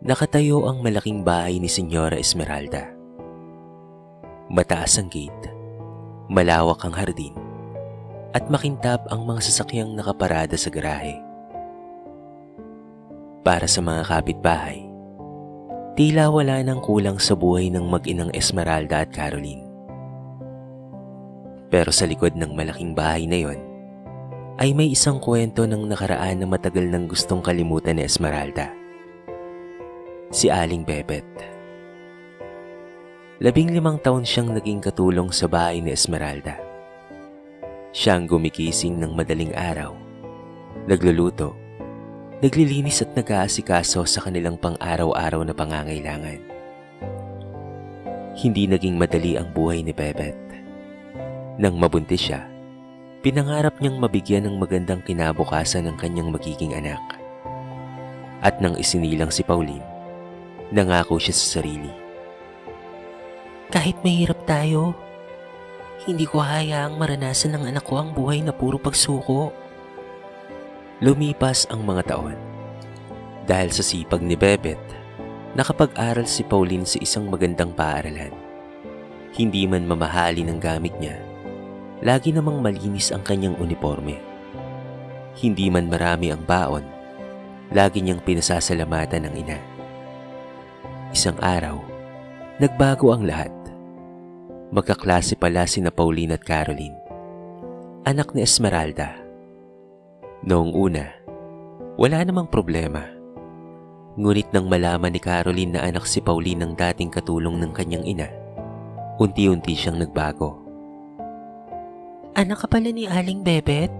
Nakatayo ang malaking bahay ni Senyora Esmeralda. Mataas ang gate, malawak ang hardin, at makintab ang mga sasakyang nakaparada sa garahe. Para sa mga kapitbahay, tila wala nang kulang sa buhay ng mag-inang Esmeralda at Caroline. Pero sa likod ng malaking bahay na yon, ay may isang kwento ng nakaraan na matagal nang gustong kalimutan ni Esmeralda. Si Aling Bebet. 15 taon siyang naging katulong sa bahay ni Esmeralda. Siya ang gumigising ng madaling araw, nagluluto, naglilinis at nag-aasikaso sa kanilang pang-araw-araw na pangangailangan. Hindi naging madali ang buhay ni Bebet. Nang mabuntis siya, pinangarap niyang mabigyan ng magandang kinabukasan ng kanyang magiging anak. At nang isinilang si Pauline, nangako siya sa sarili. Kahit mahirap tayo, hindi ko hayaang maranasan ng anak ko ang buhay na puro pagsuko. Lumipas ang mga taon. Dahil sa sipag ni Bebet, nakapag-aral si Pauline sa isang magandang paaralan. Hindi man mamahali ng gamit niya, lagi namang malinis ang kanyang uniforme. Hindi man marami ang baon, lagi niyang pinasasalamatan ng ina. Isang araw, nagbago ang lahat. Magkaklase pala sina Pauline at Caroline, anak ni Esmeralda. Noong una, wala namang problema. Ngunit nang malaman ni Caroline na anak si Pauline ng dating katulong ng kanyang ina, unti-unti siyang nagbago. Anak ka pala ni Aling Bebet?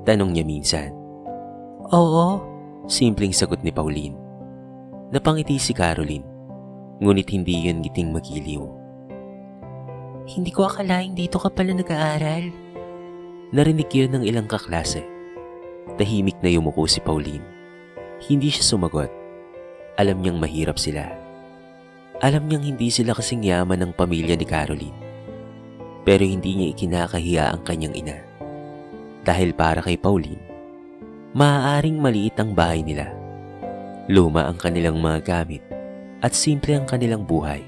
Tanong niya minsan. Oo, simpleng sagot ni Pauline. Napangiti si Caroline, ngunit hindi yun ngiting magiliw. Hindi ko akalaing dito ka pala nag-aaral. Narinig yun ng ilang kaklase. Tahimik na yumuko si Pauline. Hindi siya sumagot. Alam niyang mahirap sila. Alam niyang hindi sila kasing yaman ng pamilya ni Caroline. Pero hindi niya ikinakahiya ang kanyang ina. Dahil para kay Pauline, maaaring maliit ang bahay nila. Luma ang kanilang mga gamit at simple ang kanilang buhay.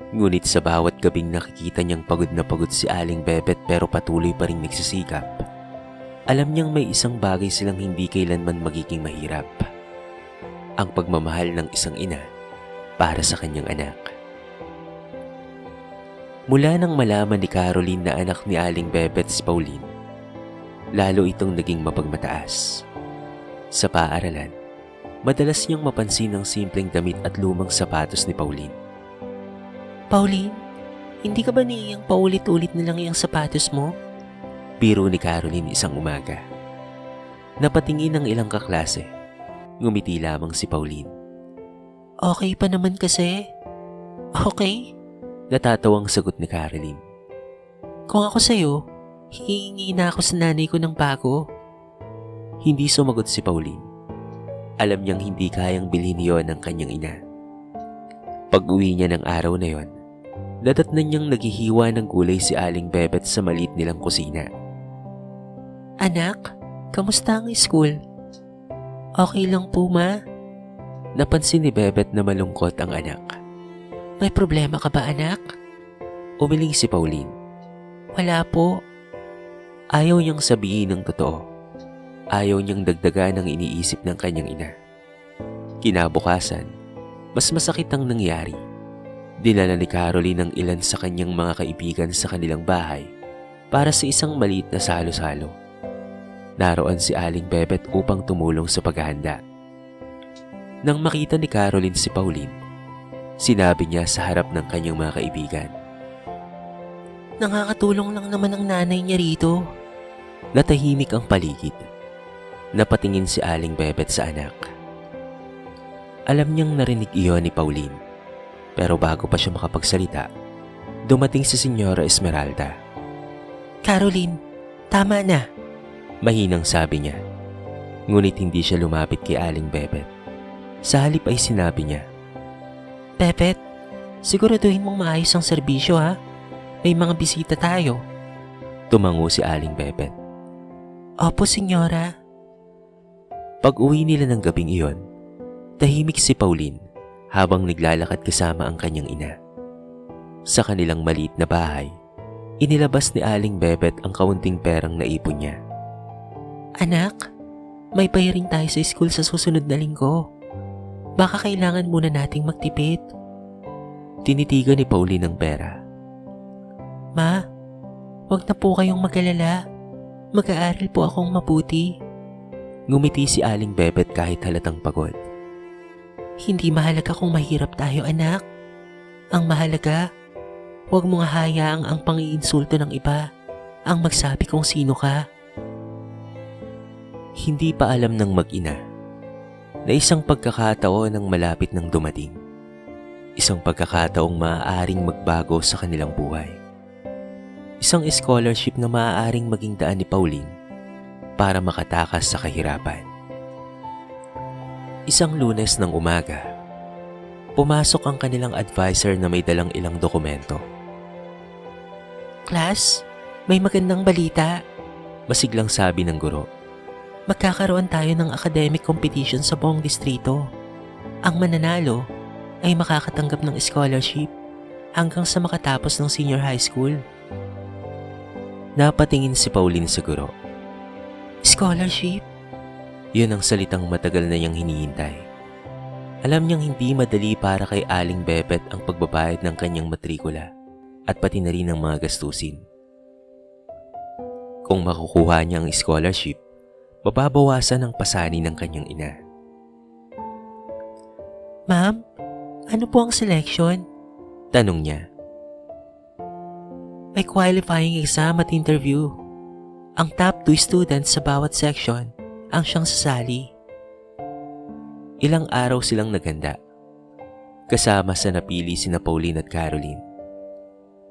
Ngunit sa bawat gabing nakikita niyang pagod na pagod si Aling Bebet pero patuloy pa rin nagsisikap, alam niyang may isang bagay silang hindi kailanman magiging mahirap. Ang pagmamahal ng isang ina para sa kanyang anak. Mula nang malaman ni Caroline na anak ni Aling Bebet si Pauline, lalo itong naging mapagmataas. Sa paaralan, madalas niyang mapansin ang simpleng damit at lumang sapatos ni Pauline. Pauline, hindi ka ba niyang paulit-ulit na lang yung sapatos mo? Biro ni Caroline isang umaga. Napatingin ang ilang kaklase. Ngumiti lamang si Pauline. Okay pa naman kasi. Okay? Natatawang sagot ni Caroline. Kung ako sa'yo, hihingi na ako sa nanay ko ng bago. Hindi sumagot si Pauline. Alam niyang hindi kayang bilhin yon ng kanyang ina. Pag-uwi niya ng araw na yon, nadatnan niyang naghihiwa ng gulay si Aling Bebet sa maliit nilang kusina. Anak, kamusta ang school? Okay lang po, ma. Napansin ni Bebet na malungkot ang anak. May problema ka ba, anak? Umiling si Pauline. Wala po. Ayaw niyang sabihin ng totoo. Ayaw niyang dagdagan ang iniisip ng kanyang ina. Kinabukasan, mas masakit ang nangyari. Dinala ni Caroline ang ilan sa kanyang mga kaibigan sa kanilang bahay para sa isang maliit na salo-salo. Naroon si Aling Bebet upang tumulong sa paghahanda. Nang makita ni Caroline si Pauline, sinabi niya sa harap ng kanyang mga kaibigan. Nakakatulong lang naman ang nanay niya rito. Natahimik ang paligid. Napatingin si Aling Bebet sa anak. Alam niyang narinig iyon ni Pauline. Pero bago pa siya makapagsalita, dumating si Senyora Esmeralda. Caroline, tama na. Mahinang sabi niya. Ngunit hindi siya lumapit kay Aling Bebet. Sa halip ay sinabi niya, Bebet, siguraduhin mong maayos ang serbisyo ha. May mga bisita tayo. Tumango si Aling Bebet. Opo, senyora. Pag-uwi nila ng gabing iyon, Tahimik si Pauline habang naglalakad kasama ang kanyang ina. Sa kanilang maliit na bahay, inilabas ni Aling Bebet ang kaunting perang naipon niya. Anak, may bayarin tayo sa school sa susunod na linggo. Baka kailangan muna nating magtipid. Tinitigan ni Pauline ang pera. Ma, wag na po kayong mag-alala. Mag-aaral po akong mabuti. Ngumiti si Aling Bebet kahit halatang pagod. Hindi mahalaga kung mahirap tayo, anak. Ang mahalaga, huwag mong hahayaang ang pang-iinsulto ng iba ang magsabi kung sino ka. Hindi pa alam ng mag-ina na isang pagkakataon ang malapit ng dumating. Isang pagkakataong maaaring magbago sa kanilang buhay. Isang scholarship na maaaring maging daan ni Pauline para makatakas sa kahirapan. Isang Lunes ng umaga, pumasok ang kanilang advisor na may dalang ilang dokumento. Class, may magandang balita. Masiglang sabi ng guro. Magkakaroon tayo ng academic competition sa buong distrito. Ang mananalo ay makakatanggap ng scholarship hanggang sa makatapos ng senior high school. Napatingin si Pauline sa guro. Scholarship? Yun ang salitang matagal na niyang hinihintay. Alam niyang hindi madali para kay Aling Bebet ang pagbabayad ng kanyang matrikula at pati na rin ang mga gastusin. Kung makukuha niya ang scholarship, mababawasan ang pasani ng kanyang ina. Ma'am, ano po ang selection? Tanong niya. May qualifying exam at interview. Ang top 2 students sa bawat section ang siyang sasali. Ilang araw silang naghanda, kasama sa napili sina Pauline at Caroline.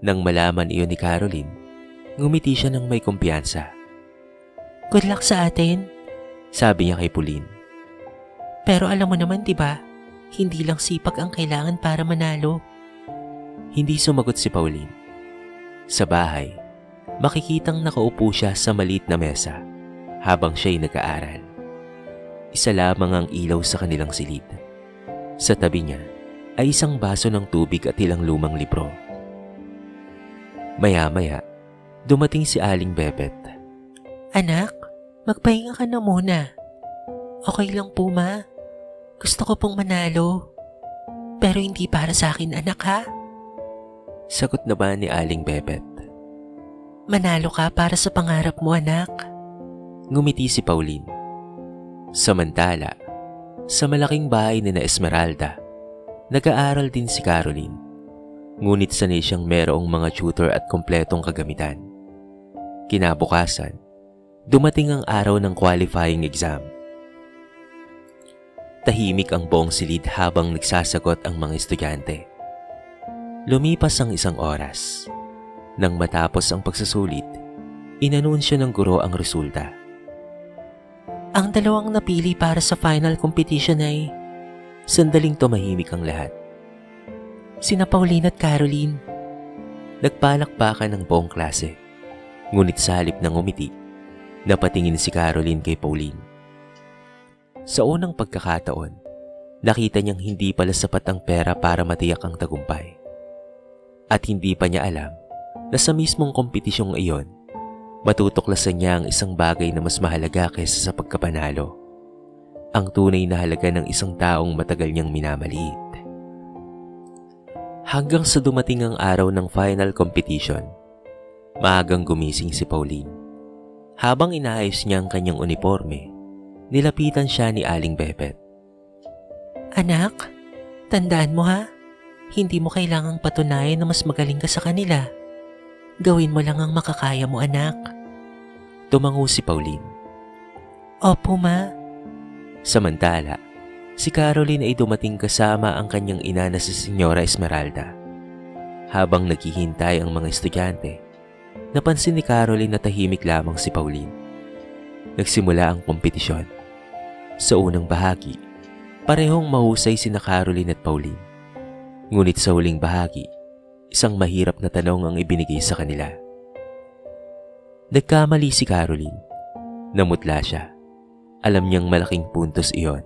Nang malaman iyon ni Caroline, ngumiti siya ng may kumpiyansa. Good luck sa atin, sabi niya kay Pauline. Pero alam mo naman, diba, hindi lang sipag ang kailangan para manalo. Hindi sumagot si Pauline. Sa bahay, makikitang nakaupo siya sa maliit na mesa habang siya'y nag-aaral. Isa lamang ang ilaw sa kanilang silid. Sa tabi niya ay isang baso ng tubig at ilang lumang libro. Maya-maya, dumating si Aling Bebet. Anak, magpahinga ka na muna. Okay lang po, ma. Gusto ko pong manalo. Pero hindi para sa akin, anak, ha? Sagot na ba ni Aling Bebet? Manalo ka para sa pangarap mo, anak. Ngumiti si Pauline. Samantala, sa malaking bahay ni na Esmeralda, nag-aaral din si Caroline. Ngunit sanay siyang merong mga tutor at kompletong kagamitan. Kinabukasan, dumating ang araw ng qualifying exam. Tahimik ang buong silid habang nagsasagot ang mga estudyante. Lumipas ang isang oras. Nang matapos ang pagsusulit, inanunsyo ng guro ang resulta. Ang dalawang napili para sa final competition ay... Sandaling tumahimik ang lahat. Sina Pauline at Caroline. Nagpalakpakan ng buong klase. Ngunit sa halip ng umiti, napatingin si Caroline kay Pauline. Sa unang pagkakataon, nakita niyang hindi pala sapat ang pera para matiyak ang tagumpay. At hindi pa niya alam na sa mismong kompetisyong iyon, matutuklasan niya ang isang bagay na mas mahalaga kaysa sa pagkapanalo. Ang tunay na halaga ng isang taong matagal niyang minamaliit. Hanggang sa dumating ang araw ng final competition, maagang gumising si Pauline. Habang inaayos niya ang kanyang uniforme, nilapitan siya ni Aling Bebet. Anak, tandaan mo ha, hindi mo kailangang patunayan na mas magaling ka sa kanila. Gawin mo lang ang makakaya mo, anak. Tumango si Pauline. Opo, ma. Samantala, si Caroline ay dumating kasama ang kanyang ina na si Senyora Esmeralda. Habang naghihintay ang mga estudyante, napansin ni Caroline na tahimik lamang si Pauline. Nagsimula ang kompetisyon. Sa unang bahagi, parehong mahusay sina Caroline at Pauline. Ngunit sa huling bahagi, isang mahirap na tanong ang ibinigay sa kanila. Nagkamali si Caroline. Namutla siya. Alam niyang malaking puntos iyon.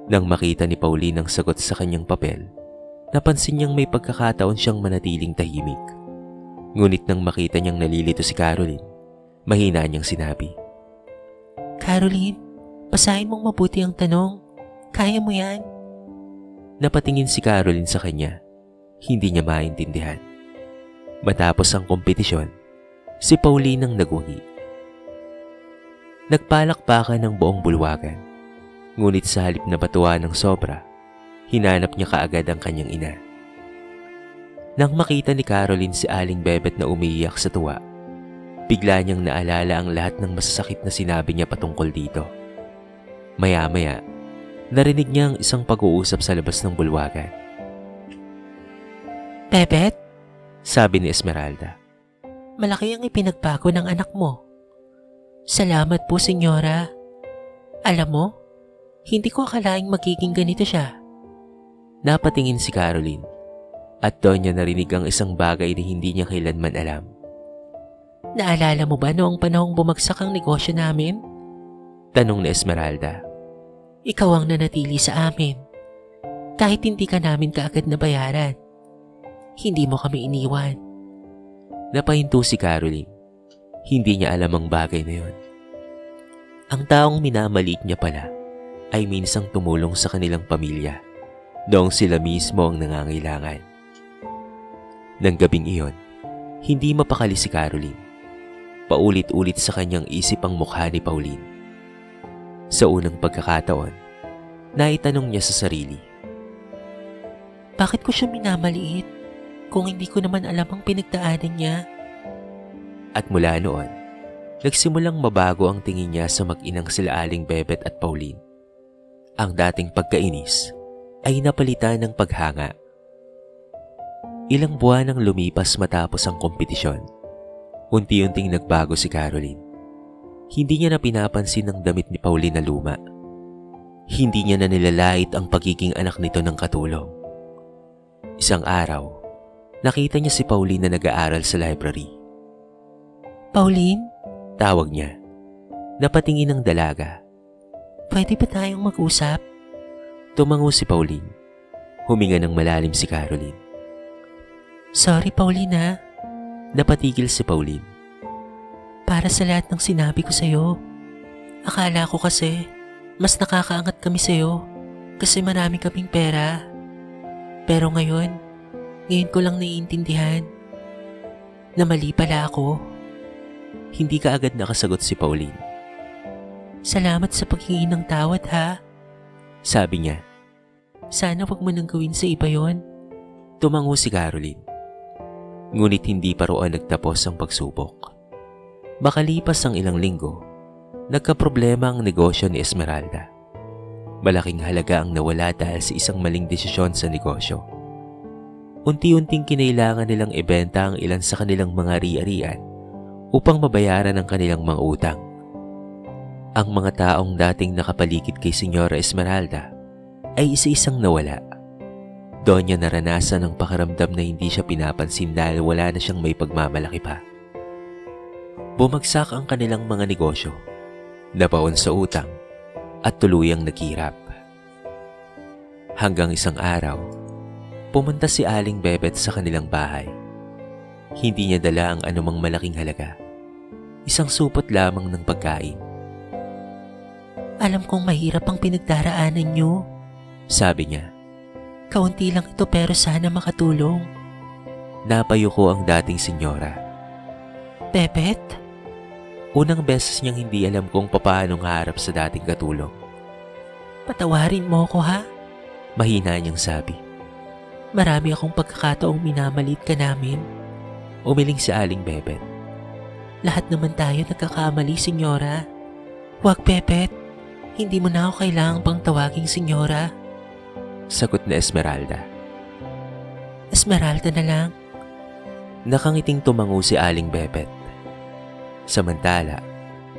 Nang makita ni Pauline ang sagot sa kanyang papel, napansin niyang may pagkakataon siyang manatiling tahimik. Ngunit nang makita niyang nalilito si Caroline, mahina niyang sinabi, Caroline, basahin mong mabuti ang tanong. Kaya mo yan. Napatingin si Caroline sa kanya. Hindi niya maintindihan. Matapos ang kompetisyon, si Pauline ang nagwahi. Nagpalakpakan ng buong bulwagan. Ngunit sa halip na batuan ng sobra, hinanap niya kaagad ang kanyang ina. Nang makita ni Caroline si Aling Bebet na umiiyak sa tuwa, bigla niyang naalala ang lahat ng masasakit na sinabi niya patungkol dito. Maya-maya, narinig niya ang isang pag-uusap sa labas ng bulwagan. Bebet, Sabi ni Esmeralda. malaki ang ipinagbago ng anak mo. Salamat po, senyora. Alam mo, hindi ko akalaing magiging ganito siya. Napatingin si Caroline at doon niya narinig ang isang bagay na hindi niya kailanman alam. Naalala mo ba noong panahong bumagsak ang negosyo namin? Tanong ni Esmeralda. Ikaw ang nanatili sa amin. Kahit hindi ka namin kaagad nabayaran. Hindi mo kami iniwan. Napahinto si Caroline. Hindi niya alam ang bagay na yon. Ang taong minamaliit niya pala ay minsang tumulong sa kanilang pamilya noong sila mismo ang nangangailangan. Nang gabing iyon, hindi mapakali si Caroline. Paulit-ulit sa kanyang isip ang mukha ni Pauline. Sa unang pagkakataon, naitanong niya sa sarili, Bakit ko siya minamaliit kung hindi ko naman alam ang pinagdaanan niya? at mula noon, nagsimulang mabago ang tingin niya sa mag-inang sila Aling Bebet at Pauline. Ang dating pagkainis ay napalitan ng paghanga. Ilang buwan ang lumipas matapos ang kompetisyon. Unti-unting nagbago si Caroline. Hindi niya na pinapansin ang damit ni Pauline na luma. Hindi niya na nilalait ang pagiging anak nito ng katulong. Isang araw, nakita niya si Pauline na nag-aaral sa library. Pauline, Tawag niya. Napatingin ang dalaga. pwede ba tayong mag-usap? Tumango si Pauline. Huminga ng malalim si Caroline. Sorry, Pauline ha. Napatigil si Pauline. Para sa lahat ng sinabi ko sa'yo. Akala ko kasi mas nakakaangat kami sa'yo kasi marami kaming pera. Pero ngayon ko lang naiintindihan na mali pala ako. Hindi ka agad nakasagot si Pauline. Salamat sa paghingi ng tawad ha. Sabi niya. Sana wag mo nang gawin sa iba yon. Tumango si Caroline. Ngunit hindi pa roon nagtapos ang pagsubok. Makalipas ang ilang linggo, nagkaproblema ang negosyo ni Esmeralda. Malaking halaga ang nawala dahil sa isang maling desisyon sa negosyo. Unti-unting kinailangan nilang ibenta ang ilan sa kanilang mga ari-arian upang mabayaran ang kanilang mga utang. Ang mga taong dating nakapaligid kay Senyora Esmeralda ay isa-isang nawala. Doon niya naranasan ang pakiramdam na hindi siya pinapansin dahil wala na siyang may pagmamalaki pa. Bumagsak ang kanilang mga negosyo, nabaon sa utang at tuluyang naghirap. Hanggang isang araw, pumunta si Aling Bebet sa kanilang bahay. Hindi niya dala ang anumang malaking halaga. Isang supot lamang ng pagkain. Alam kong mahirap ang pinagdaraanan niyo. Sabi niya. Kaunti lang ito pero sana makatulong. Napayuko ang dating senyora. Bebet? Unang beses niyang hindi alam kung papaano harap sa dating katulong. Patawarin mo ko ha? Mahina niyang sabi. Marami akong pagkakataong minamalit ka namin. Umiling si Aling Bebet. Lahat naman tayo nagkakamali, senyora. Huwag, Bebet. Hindi mo na ako kailangang pang tawaging senyora. Sagot na Esmeralda. Esmeralda na lang. Nakangiting tumango si Aling Bebet. Samantala,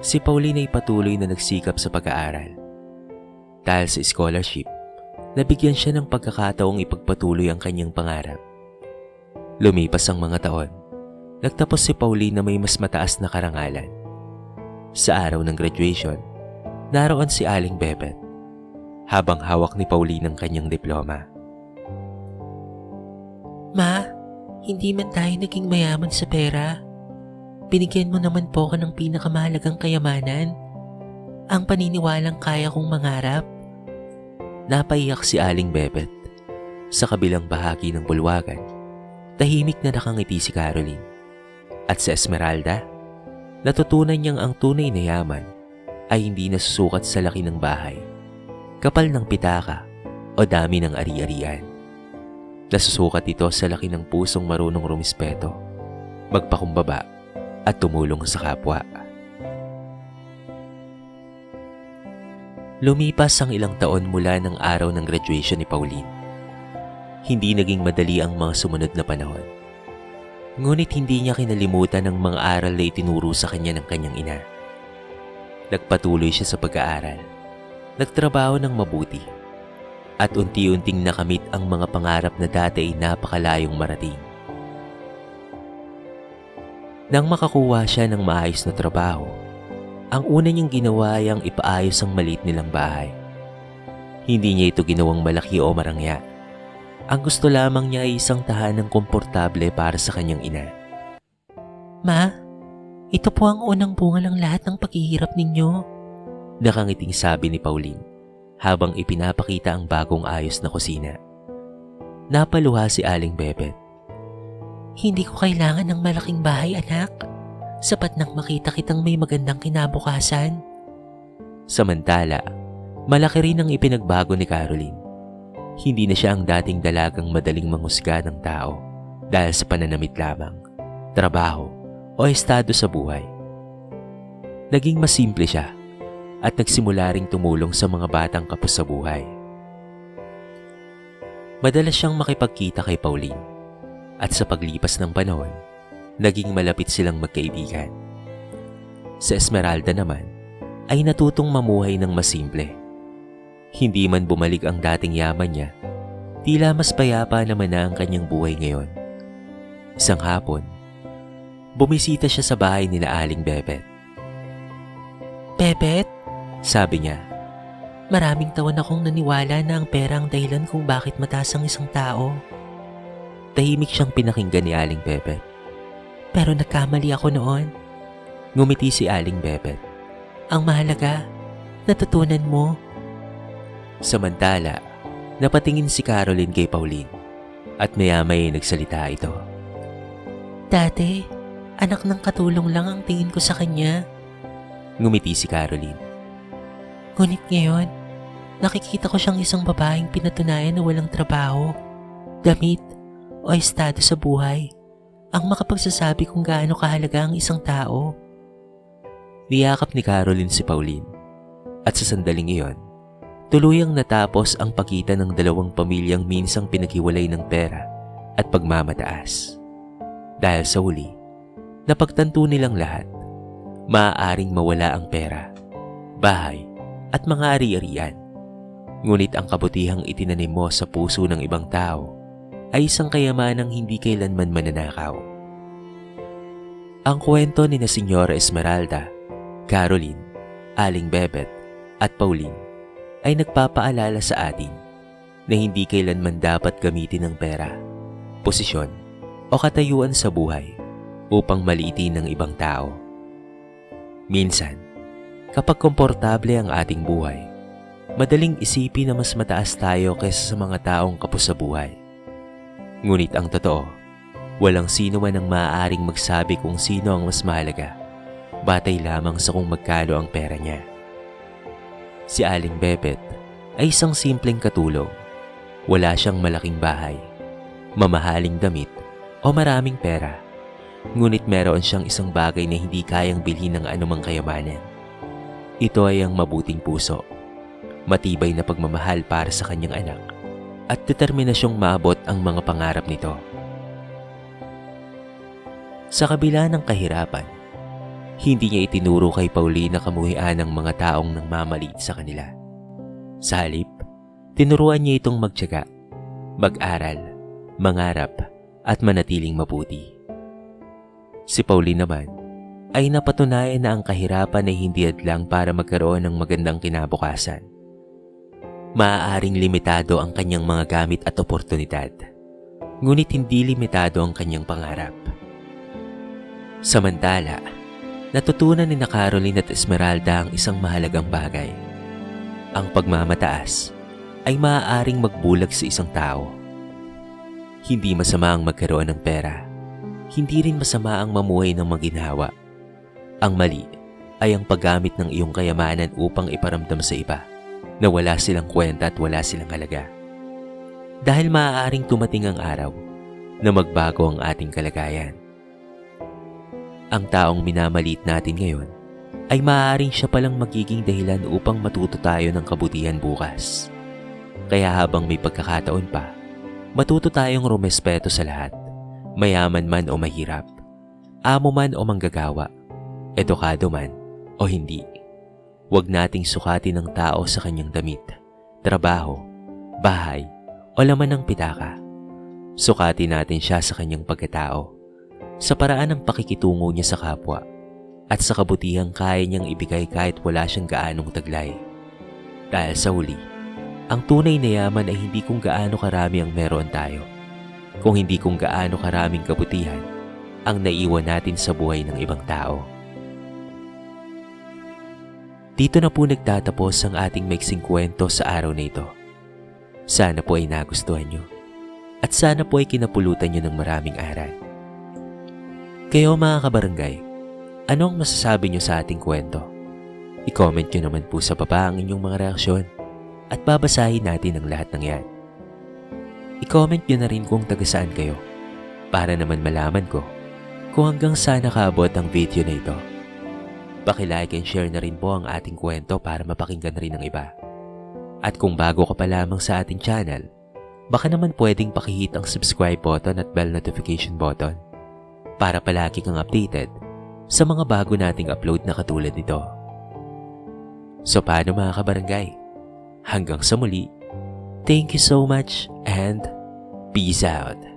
si Pauline ay patuloy na nagsikap sa pag-aaral. Dahil sa scholarship, nabigyan siya ng pagkakataong ipagpatuloy ang kanyang pangarap. Lumipas ang mga taon, nagtapos si Pauline na may mas mataas na karangalan. Sa araw ng graduation, naroon si Aling Bebet. habang hawak ni Pauline ang kanyang diploma. Ma, hindi man tayo naging mayaman sa pera. Binigyan mo naman po ako ng pinakamahalagang kayamanan, ang paniniwalang kaya kong mangarap. Napaiyak si Aling Bebet. Sa kabilang bahagi ng bulwagan, tahimik na nakangiti si Caroline. At si Esmeralda, natutunan niyang ang tunay na yaman ay hindi nasusukat sa laki ng bahay, kapal ng pitaka o dami ng ari-arian. Nasusukat ito sa laki ng pusong marunong rumispeto, magpakumbaba at tumulong sa kapwa. Lumipas ang ilang taon mula ng araw ng graduation ni Pauline. Hindi naging madali ang mga sumunod na panahon. Ngunit hindi niya kinalimutan ang mga aral na itinuro sa kanya ng kanyang ina. Nagpatuloy siya sa pag-aaral, nagtrabaho ng mabuti, at unti-unting nakamit ang mga pangarap na dati ay napakalayong marating. Nang makakuha siya ng maayos na trabaho, ang una niyang ginawa ay ang ipaayos ang maliit nilang bahay. Hindi niya ito ginawang malaki o marangya. Ang gusto lamang niya ay isang tahanang komportable para sa kanyang ina. Ma, ito po ang unang bunga ng lahat ng paghihirap ninyo. Nakangiting sabi ni Pauline habang ipinapakita ang bagong ayos na kusina. Napaluha si Aling Bebet. Hindi ko kailangan ng malaking bahay, anak. Sapat nang makita kitang may magandang kinabukasan. Samantala, malaki rin ang ipinagbago ni Caroline. Hindi na siya ang dating dalagang madaling manghusga ng tao dahil sa pananamit lamang, trabaho o estado sa buhay. Naging mas simple siya at nagsimula ring tumulong sa mga batang kapos sa buhay. Madalas siyang makipagkita kay Pauline at sa paglipas ng panahon, naging malapit silang magkaibigan. Sa Esmeralda naman ay natutong mamuhay ng mas simple. Hindi man bumalik ang dating yaman niya, tila mas payapa naman na ang kanyang buhay ngayon. Isang hapon, bumisita siya sa bahay nila Aling Bebet. Bebet, Sabi niya, maraming taon akong naniwala na ang pera ang dahilan kung bakit mataas ang isang tao. tahimik siyang pinakinggan ni Aling Bebet. Pero nagkamali ako noon. Ngumiti si Aling Bebet. Ang mahalaga, natutunan mo. Samantala, napatingin si Caroline kay Pauline at maya-maya nagsalita ito. Dati, anak ng katulong lang ang tingin ko sa kanya. Ngumiti si Caroline. Ngunit ngayon, nakikita ko siyang isang babaeng pinatunayan na walang trabaho, damit o estado sa buhay ang makapagsasabi kung gaano kahalaga ang isang tao. Niyakap ni Caroline si Pauline at sa sandaling iyon, tuluyang natapos ang pagitan ng dalawang pamilyang minsang pinaghiwalay ng pera at pagmamataas. Dahil sa huli, napagtanto nilang lahat, maaaring mawala ang pera, bahay at mga ari-arian. Ngunit ang kabutihang itinanim mo sa puso ng ibang tao ay isang kayamanang hindi kailanman mananakaw. Ang kwento ni na Senyora Esmeralda, Caroline, Aling Bebet at Pauline ay nagpapaalala sa atin na hindi kailanman dapat gamitin ng pera, posisyon o katayuan sa buhay upang maliitin ng ibang tao. Minsan, kapag komportable ang ating buhay, madaling isipin na mas mataas tayo kaysa sa mga taong kapos sa buhay. Ngunit ang totoo, walang sino man ang maaaring magsabi kung sino ang mas mahalaga, batay lamang sa kung magkano ang pera niya. Si Aling Bebet ay isang simpleng katulong. Wala siyang malaking bahay, mamahaling damit o maraming pera. Ngunit meron siyang isang bagay na hindi kayang bilhin ng anumang kayamanan. Ito ay ang mabuting puso, matibay na pagmamahal para sa kanyang anak, at determinasyong maabot ang mga pangarap nito. Sa kabila ng kahirapan, hindi niya itinuro kay Pauline na kamuhian ng mga taong nangmamaliit sa kanila. Sa halip, tinuruan niya itong magtiyaga, mag-aral, mangarap at manatiling mabuti. Si Pauline naman ay napatunayan na ang kahirapan ay hindi hadlang para magkaroon ng magandang kinabukasan. Maaaring limitado ang kanyang mga gamit at oportunidad, ngunit hindi limitado ang kanyang pangarap. Samantala, natutunan ni Caroline at Esmeralda ang isang mahalagang bagay. Ang pagmamataas ay maaaring magbulag sa isang tao. Hindi masama ang magkaroon ng pera. Hindi rin masama ang mamuhay ng maginhawa. Ang mali ay ang paggamit ng iyong kayamanan upang iparamdam sa iba na wala silang kwenta at wala silang halaga. Dahil maaaring tumating ang araw na magbago ang ating kalagayan. Ang taong minamaliit natin ngayon ay maaaring siya palang magiging dahilan upang matuto tayo ng kabutihan bukas. Kaya habang may pagkakataon pa, matuto tayong rumespeto sa lahat, mayaman man o mahirap, amo man o manggagawa, edukado man o hindi. Huwag nating sukatin ang tao sa kanyang damit, trabaho, bahay o laman ng pitaka. Sukatin natin siya sa kanyang pagkatao, sa paraan ng pakikitungo niya sa kapwa, at sa kabutihang kaya niyang ibigay kahit wala siyang gaanong taglay. Dahil sa huli, ang tunay na yaman ay hindi kung gaano karami ang meron tayo, kung hindi kung gaano karaming kabutihan ang naiwan natin sa buhay ng ibang tao. Dito na po nagtatapos ang ating maiksing kwento sa araw na ito. Sana po ay nagustuhan nyo at sana po ay kinapulutan nyo ng maraming aral. Kayo mga kabarangay, anong masasabi nyo sa ating kwento? I-comment nyo naman po sa baba ang inyong mga reaksyon at babasahin natin ang lahat ng yan. I-comment nyo na rin kung taga saan kayo para naman malaman ko kung hanggang saan nakaabot ang video na ito. Paki-like and share na rin po ang ating kwento para mapakinggan rin ng iba. At kung bago ka pa lamang sa ating channel, baka naman pwedeng pakihit ang subscribe button at bell notification button para palagi kang updated sa mga bago nating upload na katulad nito. So paano mga kabarangay? Hanggang sa muli, thank you so much and peace out!